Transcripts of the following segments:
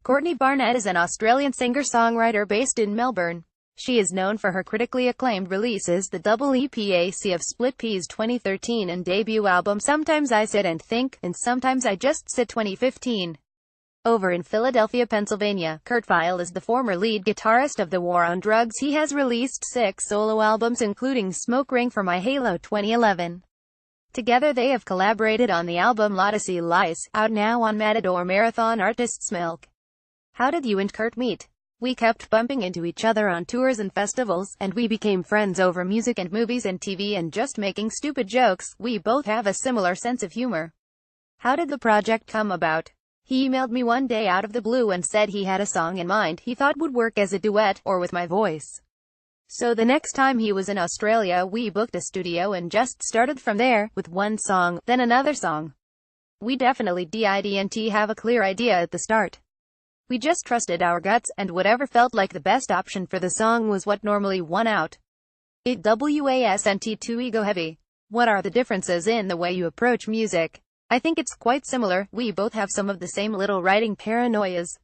Courtney Barnett is an Australian singer-songwriter based in Melbourne. She is known for her critically acclaimed releases, the double EPAC of Split Peas 2013 and debut album Sometimes I Sit and Think, and Sometimes I Just Sit 2015. Over in Philadelphia, Pennsylvania, Kurt Vile is the former lead guitarist of The War on Drugs. He has released 6 solo albums including Smoke Ring for My Halo 2011. Together they have collaborated on the album L'Odyssey Lies, out now on Matador Marathon Artists Milk. How did you and Kurt meet? We kept bumping into each other on tours and festivals, and we became friends over music and movies and TV and just making stupid jokes. We both have a similar sense of humor. How did the project come about? He emailed me one day out of the blue and said he had a song in mind he thought would work as a duet, or with my voice. So the next time he was in Australia, we booked a studio and just started from there, with one song, then another song. We definitely didn't have a clear idea at the start. We just trusted our guts, and whatever felt like the best option for the song was what normally won out. It wasn't too ego-heavy. What are the differences in the way you approach music? I think it's quite similar. We both have some of the same little writing paranoias.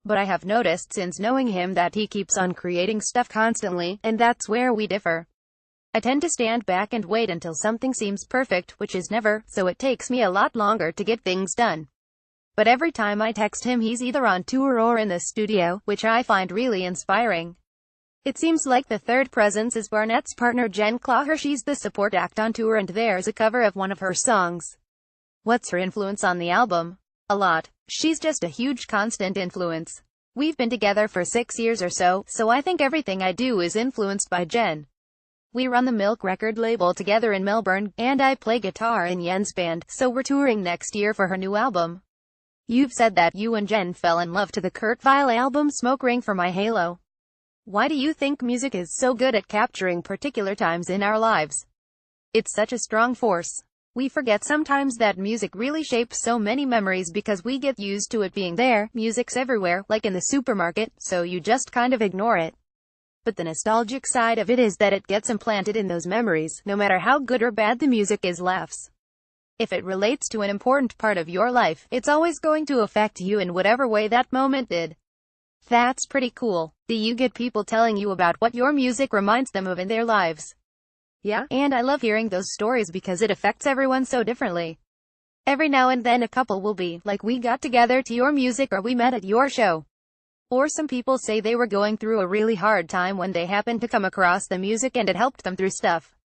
But I have noticed since knowing him that he keeps on creating stuff constantly, and that's where we differ. I tend to stand back and wait until something seems perfect, which is never, so it takes me a lot longer to get things done. But every time I text him he's either on tour or in the studio, which I find really inspiring. It seems like the third presence is Barnett's partner Jen Clauher. She's the support act on tour and there's a cover of one of her songs. What's her influence on the album? A lot. She's just a huge constant influence. We've been together for 6 years or so I think everything I do is influenced by Jen. We run the Milk record label together in Melbourne, and I play guitar in Yen's band, so we're touring next year for her new album. You've said that you and Jen fell in love to the Kurt Vile album Smoke Ring for My Halo. Why do you think music is so good at capturing particular times in our lives? It's such a strong force. We forget sometimes that music really shapes so many memories because we get used to it being there. Music's everywhere, like in the supermarket, so you just kind of ignore it. But the nostalgic side of it is that it gets implanted in those memories, no matter how good or bad the music is. Laughs. If it relates to an important part of your life, it's always going to affect you in whatever way that moment did. That's pretty cool. Do you get people telling you about what your music reminds them of in their lives? Yeah, and I love hearing those stories because it affects everyone so differently. Every now and then a couple will be like, we got together to your music or we met at your show. Or some people say they were going through a really hard time when they happened to come across the music and it helped them through stuff.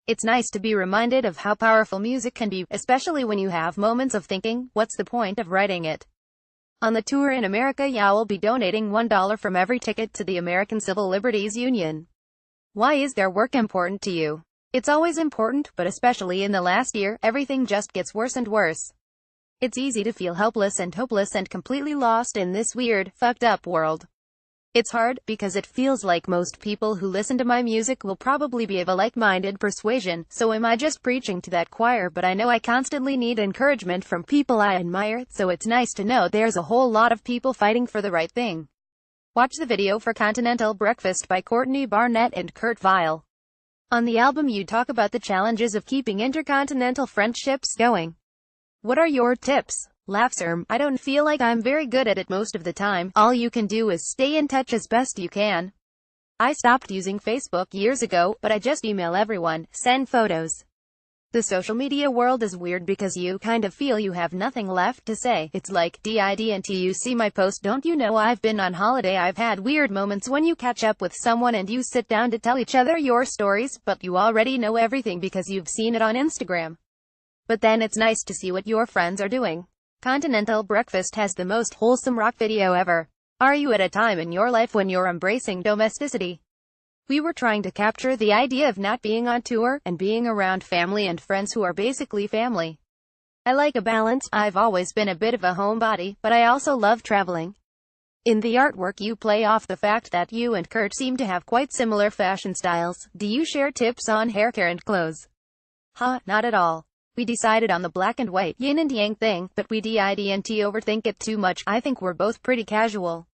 It's nice to be reminded of how powerful music can be, especially when you have moments of thinking, what's the point of writing it? On the tour in America, y'all will be donating $1 from every ticket to the American Civil Liberties Union. Why is their work important to you? It's always important, but especially in the last year, everything just gets worse and worse. It's easy to feel helpless and hopeless and completely lost in this weird, fucked up world. It's hard, because it feels like most people who listen to my music will probably be of a like-minded persuasion, so am I just preaching to that choir? But I know I constantly need encouragement from people I admire, so it's nice to know there's a whole lot of people fighting for the right thing. Watch the video for Continental Breakfast by Courtney Barnett and Kurt Vile. On the album you talk about the challenges of keeping intercontinental friendships going. What are your tips? Laughs. I don't feel like I'm very good at it most of the time. All you can do is stay in touch as best you can. I stopped using Facebook years ago, but I just email everyone, send photos. The social media world is weird because you kind of feel you have nothing left to say. It's like, didn't you see my post? Don't you know I've been on holiday? I've had weird moments when you catch up with someone and you sit down to tell each other your stories, but you already know everything because you've seen it on Instagram. But then it's nice to see what your friends are doing. Continental Breakfast has the most wholesome rock video ever. Are you at a time in your life when you're embracing domesticity? We were trying to capture the idea of not being on tour, and being around family and friends who are basically family. I like a balance. I've always been a bit of a homebody, but I also love traveling. In the artwork you play off the fact that you and Kurt seem to have quite similar fashion styles. Do you share tips on hair care and clothes? Not at all. We decided on the black and white yin and yang thing, but we didn't overthink it too much. I think we're both pretty casual.